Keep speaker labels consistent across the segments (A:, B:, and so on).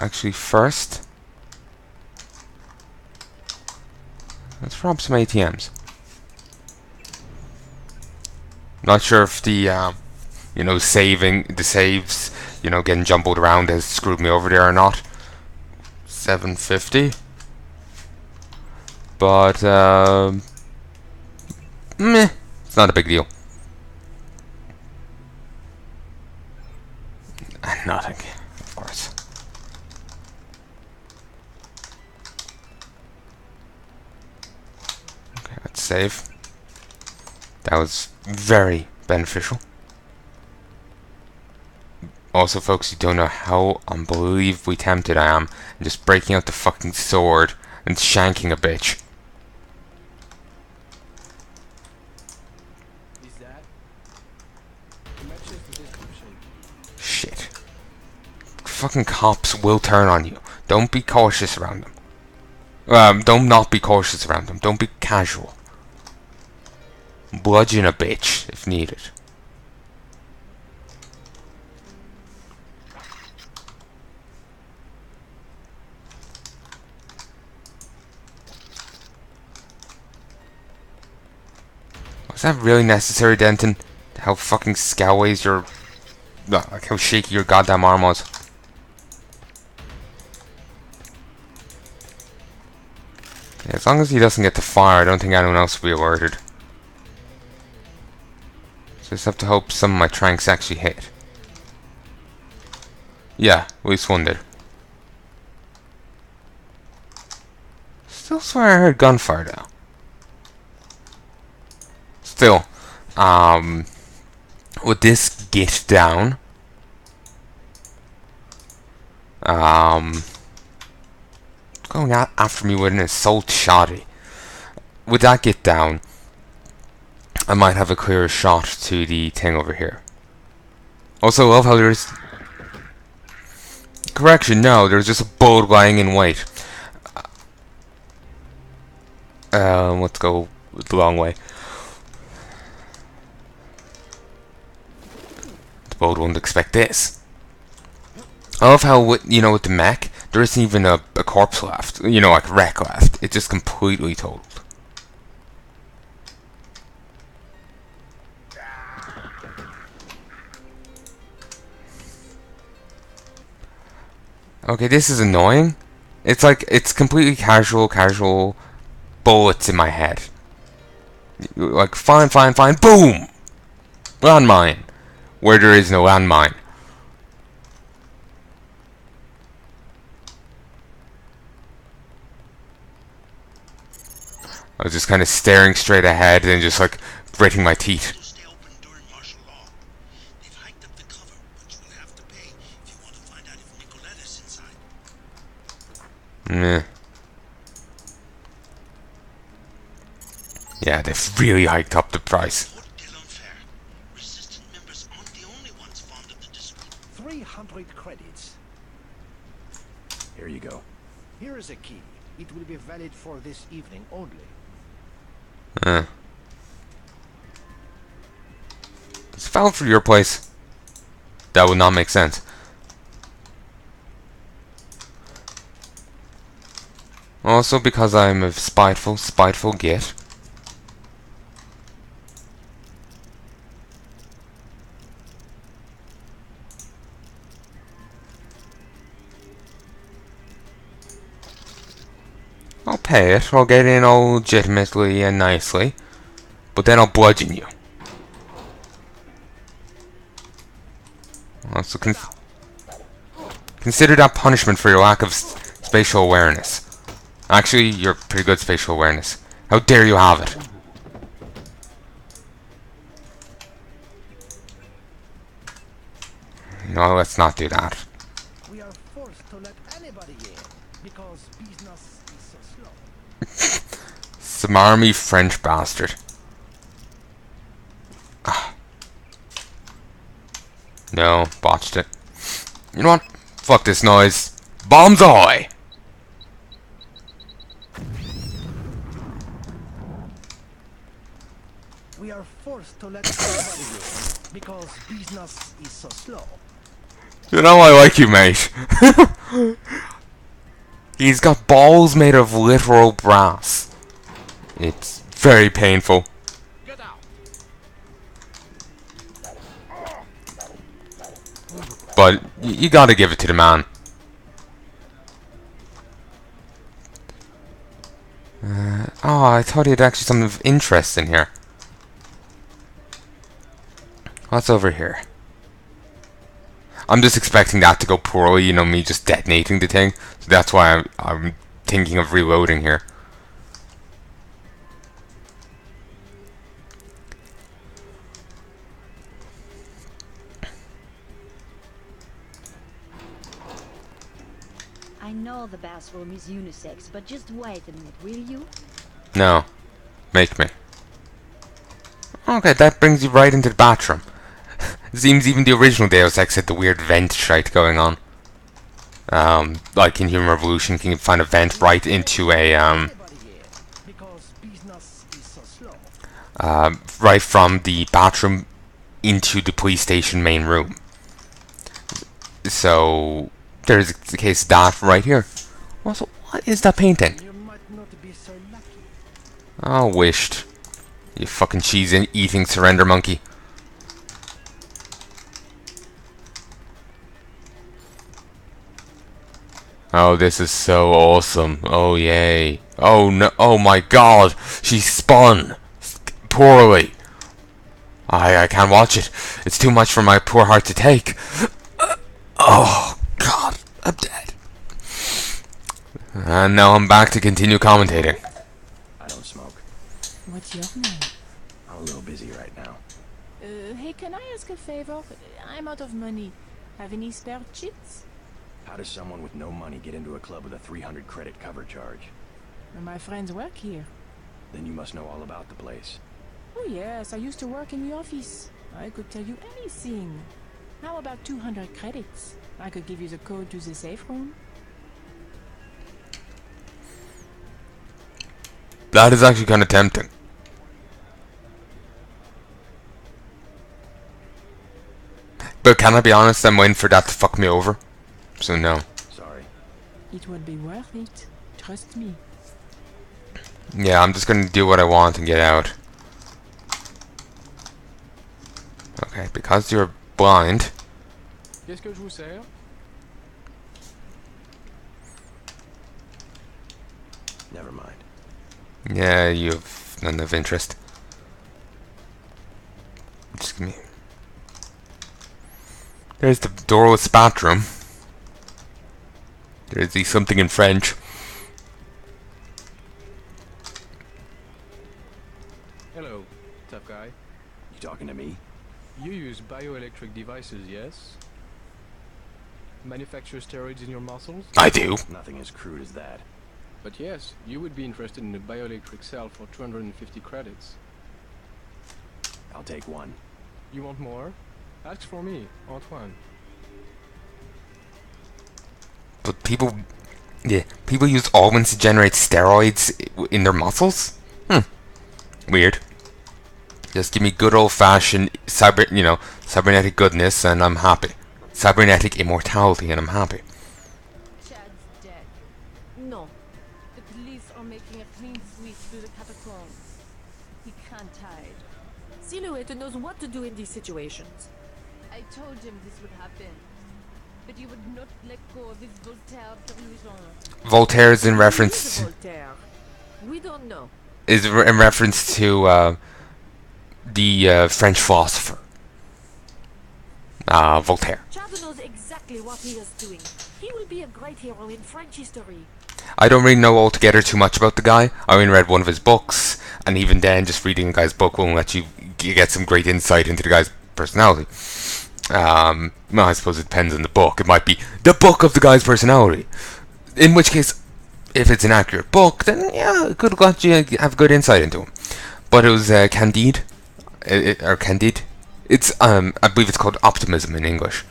A: Actually, first, let's rob some ATMs. Not sure if the you know, the saves, you know, getting jumbled around has screwed me over there or not. 750. But meh, it's not a big deal. And nothing, of course. Okay, let's save. That was very beneficial. Also, folks, you don't know how unbelievably tempted I am in just breaking out the fucking sword and shanking a bitch. Shit. Fucking cops will turn on you. Don't be cautious around them. Don't not be cautious around them. Don't be casual. Bludgeon a bitch if needed. Was that really necessary, Denton? How fucking scalways your... like how shaky your goddamn arm was. Yeah, as long as he doesn't get to fire, I don't think anyone else will be alerted. Just have to hope some of my tranks actually hit. Yeah, at least one did. Still swear I heard gunfire though. Still, with this get down, going out after me with an assault shoddy. With that get down, I might have a clearer shot to the thing over here. Also, I love how there's... Correction, no, there's just a bullet lying in wait. Let's go the long way. The boat wouldn't expect this. I love how, you know, with the mech, there isn't even a corpse left. You know, like a wreck left. It's just completely totaled. Okay, this is annoying. It's like, it's completely casual bullets in my head. Like, fine, boom! Landmine. Where there is no landmine. I was just kind of staring straight ahead and just like gritting my teeth. Meh. Yeah, they've really hiked up the price.
B: 300 credits. Here you go. Here is a key. It will be valid for this evening only.
A: It's valid for your place. That would not make sense. Also, because I'm a spiteful git. I'll pay it. I'll get in all legitimately and nicely. But then I'll bludgeon you. Also, consider that punishment for your lack of spatial awareness. Actually, you're pretty good spatial awareness. How dare you have it? No, let's not do that.
B: We are forced to let anybody in because business is so slow.
A: Smarmy French bastard. Ah. No, botched it. You know what? Fuck this noise. Bombs ahoy!
B: We are forced to let everybody in because business is so slow.
A: You know I like you, mate. He's got balls made of literal brass. It's very painful.
B: Get out.
A: But you gotta give it to the man. Oh, I thought he had actually something of interest in here. What's over here? I'm just expecting that to go poorly, you know, me just detonating the thing. So that's why I'm thinking of reloading here.
C: I know the bathroom is unisex, but just wait a minute, will you?
A: No. Make me. Okay, that brings you right into the bathroom. Seems even the original Deus Ex had the weird vent shite going on. Like in Human Revolution, you can find a vent right into a,
B: Because business is so slow.
A: right from the bathroom into the police station main room. So, there's the case of that right here. Also, what is that painting?
B: You might not be so lucky.
A: Oh, wished. You fucking cheese-eating surrender monkey. Oh, this is so awesome. Oh, yay. Oh, no. Oh, my God. She spun. Poorly. I can't watch it. It's too much for my poor heart to take. Oh, God. I'm dead. And now I'm back to continue commentating.
B: I don't smoke.
D: What's your name?
B: I'm a little busy right now.
D: Hey, can I ask a favor? I'm out of money. Have any spare cheats?
B: How does someone with no money get into a club with a 300 credit cover charge?
D: My friends work here.
B: Then you must know all about the place.
D: Oh yes, I used to work in the office. I could tell you anything. How about 200 credits? I could give you the code to the safe room.
A: That is actually kind of tempting. But can I be honest, I'm waiting for that to fuck me over. So no.
B: Sorry.
D: It would be worth it. Trust me.
A: Yeah, I'm just gonna do what I want and get out. Okay, because you're blind.
E: Qu'est-ce que je vous sers?
B: Never mind.
A: Yeah, you have none of interest. Just give me. There's the doorless bathroom. There's the something in French.
E: Hello, tough guy.
B: You talking to me?
E: You use bioelectric devices, yes? Manufacture steroids in your muscles?
A: I do.
B: Nothing as crude as that.
E: But yes, you would be interested in a bioelectric cell for 250 credits.
B: I'll take one.
E: You want more? Ask for me, Antoine.
A: But people, yeah, people use almonds to generate steroids in their muscles. Weird. Just give me good old-fashioned cybernetic goodness, and I'm happy. Cybernetic immortality, and I'm happy.
F: Chad's dead. No. The police are making a clean sweep through the catacombs. He can't hide.
G: Silhouette knows what to do in these situations.
F: I told him this would happen. But he would not let go of his Voltaire delusion.
A: Voltaire is in reference to,
G: Voltaire. We don't know.
A: in reference to the French philosopher Voltaire.
G: Chad knows exactly what he is doing. He will be a great hero in French history.
A: I don't really know altogether too much about the guy. I only read one of his books, and even then, just reading a guy's book won't let you get some great insight into the guy's personality. Well, I suppose it depends on the book. It might be the book of the guy's personality. In which case, if it's an accurate book, then yeah, it could let you have good insight into him. But it was Candide, or Candide. It's I believe it's called Optimism in English.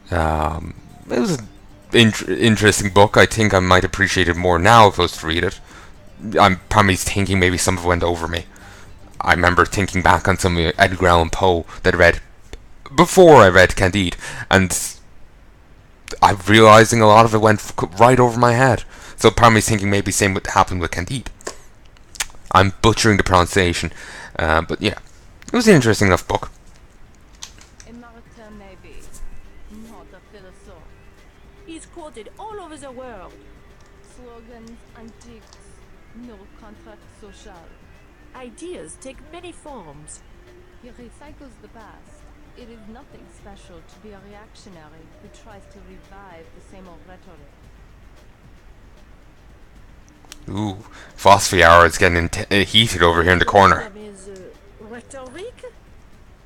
A: It was an interesting book. I think I might appreciate it more now if I was to read it. I'm probably thinking maybe some of it went over me. I remember thinking back on some of Edgar Allan Poe that I read before I read Candide, and I'm realizing a lot of it went right over my head. So part of me thinking maybe same what happened with Candide. I'm butchering the pronunciation, but yeah, it was an interesting enough book.
F: A maritime navy, not a philosopher.
G: He's quoted all over the world.
F: Slogans and dicts, no contract social.
G: Ideas take many forms.
F: He recycles the past. It is nothing special to be a reactionary who tries to revive the same old rhetoric.
A: Ooh, philosophy hour is getting heated over here in the corner.
G: Is rhetoric?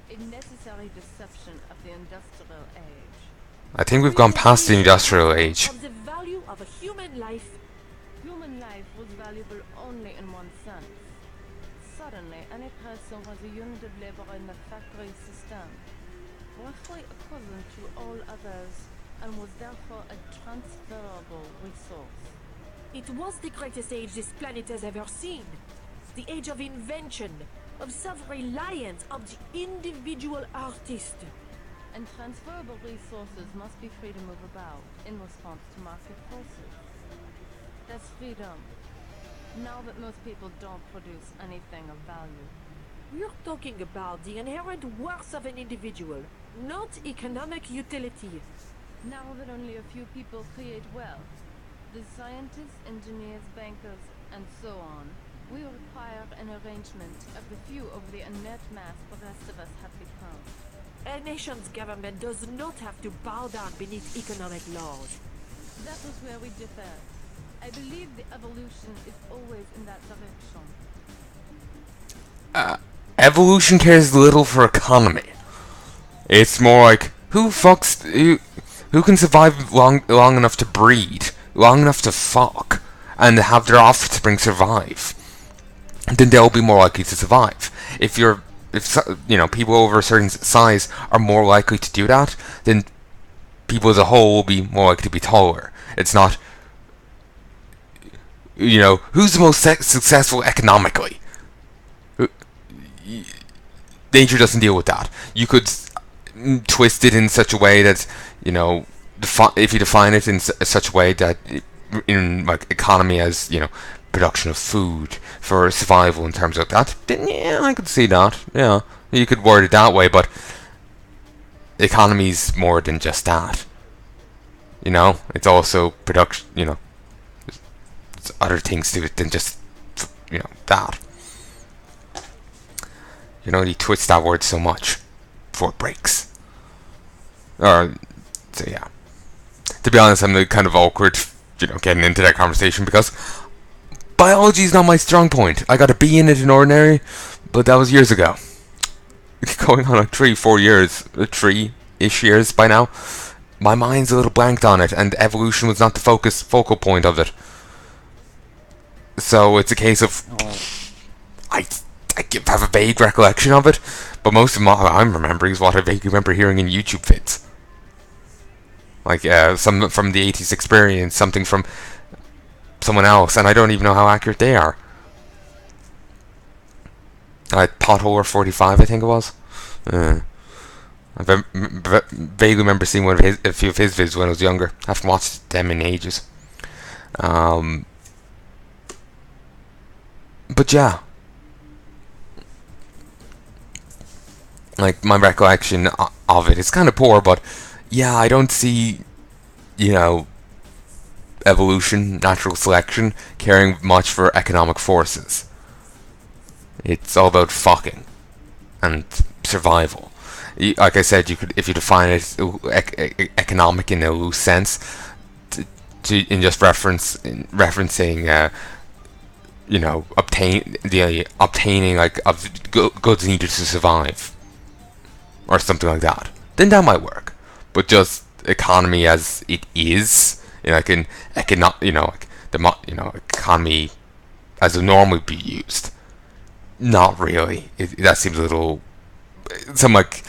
F: A necessary deception of the industrial age.
A: I think we've gone past the industrial age.
G: Of the value of a human life.
F: Human life was valuable only in one sense. Suddenly, any person was a unit of labor in the factory system, roughly equivalent to all others, and was therefore a transferable resource.
G: It was the greatest age this planet has ever seen. The age of invention, of self-reliance, of the individual artist.
F: And transferable resources must be free to move about in response to market forces. That's freedom. Now that most people don't produce anything of value.
G: We're talking about the inherent worth of an individual, not economic utility.
F: Now that only a few people create wealth, the scientists, engineers, bankers, and so on, we require an arrangement of the few over the inert mass the rest of us have become.
G: A nation's government does not have to bow down beneath economic laws.
F: That was where we differed. I believe the evolution is always in that direction.
A: Evolution cares little for economy. It's more like who can survive long enough to breed, long enough to fuck, and have their offspring survive. Then they'll be more likely to survive. If people over a certain size are more likely to do that, then people as a whole will be more likely to be taller. It's not, who's the most successful economically? Nature doesn't deal with that. You could twist it in such a way that, if you define it in such a way that, in like economy as, production of food for survival in terms of that, then yeah, I could see that. Yeah, you could word it that way, but economy's more than just that. It's also production. There's other things to it than just, that. You can only twist that word so much before it breaks. So yeah. To be honest, I'm kind of awkward, getting into that conversation because biology is not my strong point. I got a B in it in ordinary, but that was years ago. Going on like 3-4 years, 3-ish years by now. My mind's a little blanked on it, and evolution was not the focal point of it. So it's a case of I have a vague recollection of it, but most of what I'm remembering is what I vaguely remember hearing in YouTube vids. Like some from the 80s experience, something from someone else, and I don't even know how accurate they are. Potholer 45, I think it was. I vaguely remember seeing a few of his vids when I was younger. I haven't watched them in ages. But yeah. Like, my recollection of it is kind of poor, but yeah, I don't see, evolution, natural selection, caring much for economic forces. It's all about fucking and survival. Like I said, if you define it economic in a loose sense, in just referencing, obtaining like of goods needed to survive, or something like that, then that might work. But just economy as it is, economy as it normally be used, not really. That seems a little something like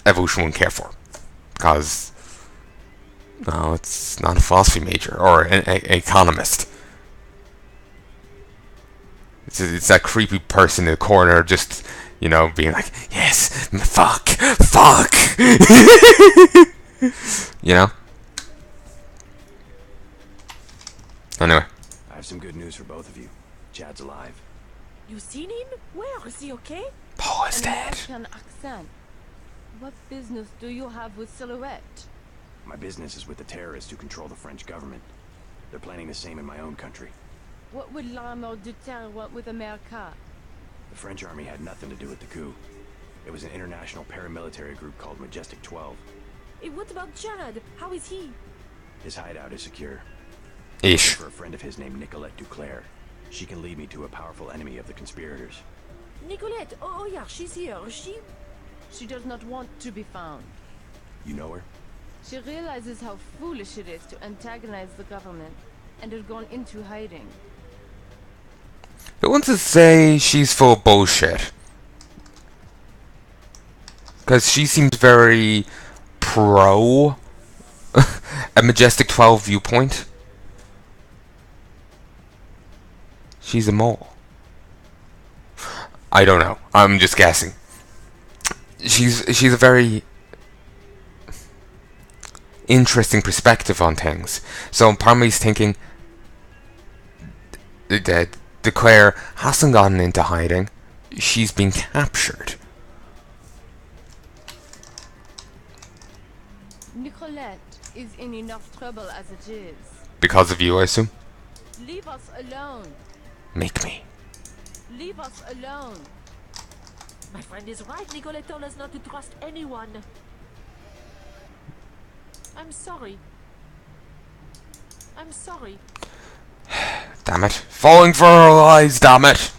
A: evolution wouldn't care for, because it's not a philosophy major or an economist. It's that creepy person in the corner just, being like, yes, fuck. You know? Anyway.
B: I have some good news for both of you. Chad's alive.
G: You seen him? Where? Is he okay?
A: Paul is
F: An
A: dead.
F: American accent. What business do you have with Silhouette?
B: My business is with the terrorists who control the French government. They're planning the same in my own country.
F: What would l'armée de terre want with America?
B: The French army had nothing to do with the coup. It was an international paramilitary group called Majestic 12.
G: Hey, what about Chad? How is he?
B: His hideout is secure.
A: Ish.
B: For a friend of his named Nicolette Duclair. She can lead me to a powerful enemy of the conspirators.
G: Nicolette, oh yeah, she's here.
F: She does not want to be found.
B: You know her?
F: She realizes how foolish it is to antagonize the government and has gone into hiding.
A: Who wants to say she's full of bullshit? Because she seems very pro a Majestic 12 viewpoint. She's a mole. I don't know. I'm just guessing. She's a very interesting perspective on things. So part of me's thinking that Declare hasn't gotten into hiding. She's been captured.
F: Nicolette is in enough trouble as it is.
A: Because of you, I assume?
F: Leave us alone.
A: Make me.
F: Leave us alone.
G: My friend is right. Nicolette told us not to trust anyone. I'm sorry. I'm sorry.
A: Damn it. Falling for her lies, damn it.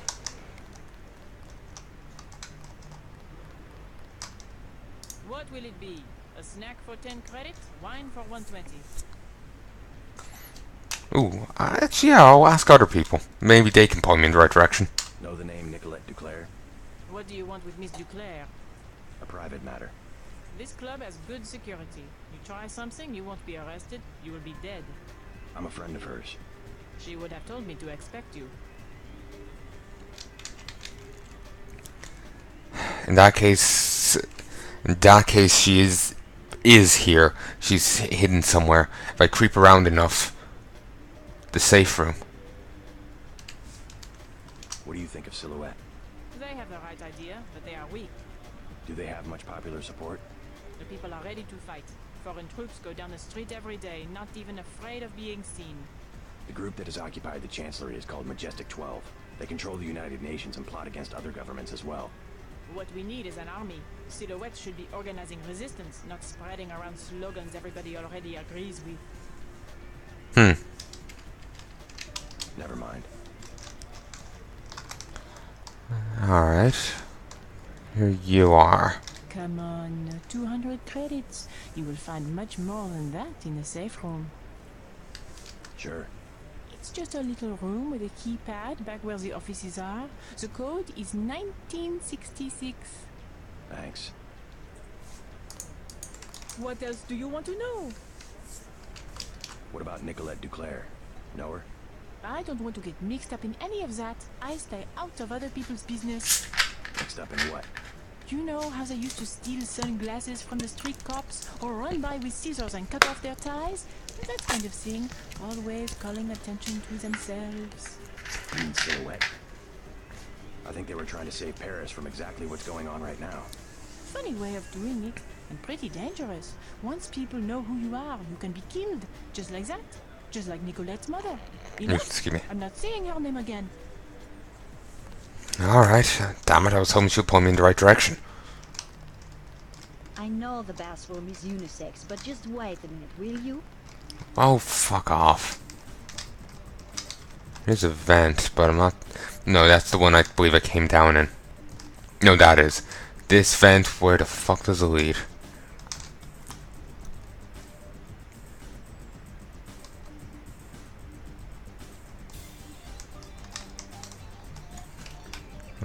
D: What will it be? A snack for 10 credits? Wine for 120.
A: Ooh, actually, yeah, I'll ask other people. Maybe they can point me in the right direction.
B: Know the name Nicolette Duclair?
D: What do you want with Miss Duclair?
B: A private matter.
D: This club has good security. You try something, you won't be arrested, you will be dead.
B: I'm a friend of hers.
D: She would have told me to expect you.
A: In that case, she is here. She's hidden somewhere. If I creep around enough, the safe room.
B: What do you think of Silhouette?
D: They have the right idea, but they are weak.
B: Do they have much popular support?
D: The people are ready to fight. Foreign troops go down the street every day, not even afraid of being seen.
B: The group that has occupied the Chancellery is called Majestic 12. They control the United Nations and plot against other governments as well.
D: What we need is an army. Silhouette should be organizing resistance, not spreading around slogans everybody already agrees with.
B: Never mind.
A: Alright. Here you are.
D: Come on, 200 credits. You will find much more than that in the safe room.
B: Sure.
D: It's just a little room with a keypad back where the offices are. The code is 1966.
B: Thanks.
D: What else do you want to know?
B: What about Nicolette Duclair? Know her?
D: I don't want to get mixed up in any of that. I stay out of other people's business.
B: Mixed up in what?
D: You know how they used to steal sunglasses from the street cops or run by with scissors and cut off their ties? That kind of thing. Always calling attention to themselves.
B: Silhouette. I think they were trying to save Paris from exactly what's going on right now.
D: Funny way of doing it, and pretty dangerous. Once people know who you are, you can be killed. Just like that. Just like Nicolette's mother. Enough.
A: Excuse me.
D: I'm not saying her name again.
A: Alright. Damn it, I was hoping she'd point me in the right direction.
C: I know the bathroom is unisex, but just wait a minute, will you?
A: Oh, fuck off. Here's a vent, but I'm not... No, that's the one I believe I came down in. No, that is. This vent, where the fuck does it lead?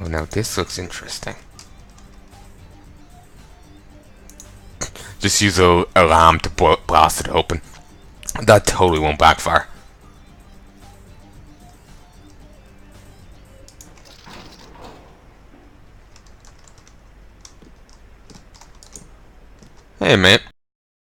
A: Oh, now this looks interesting. Just use a lamp to blast it open. That totally won't backfire. Hey, mate.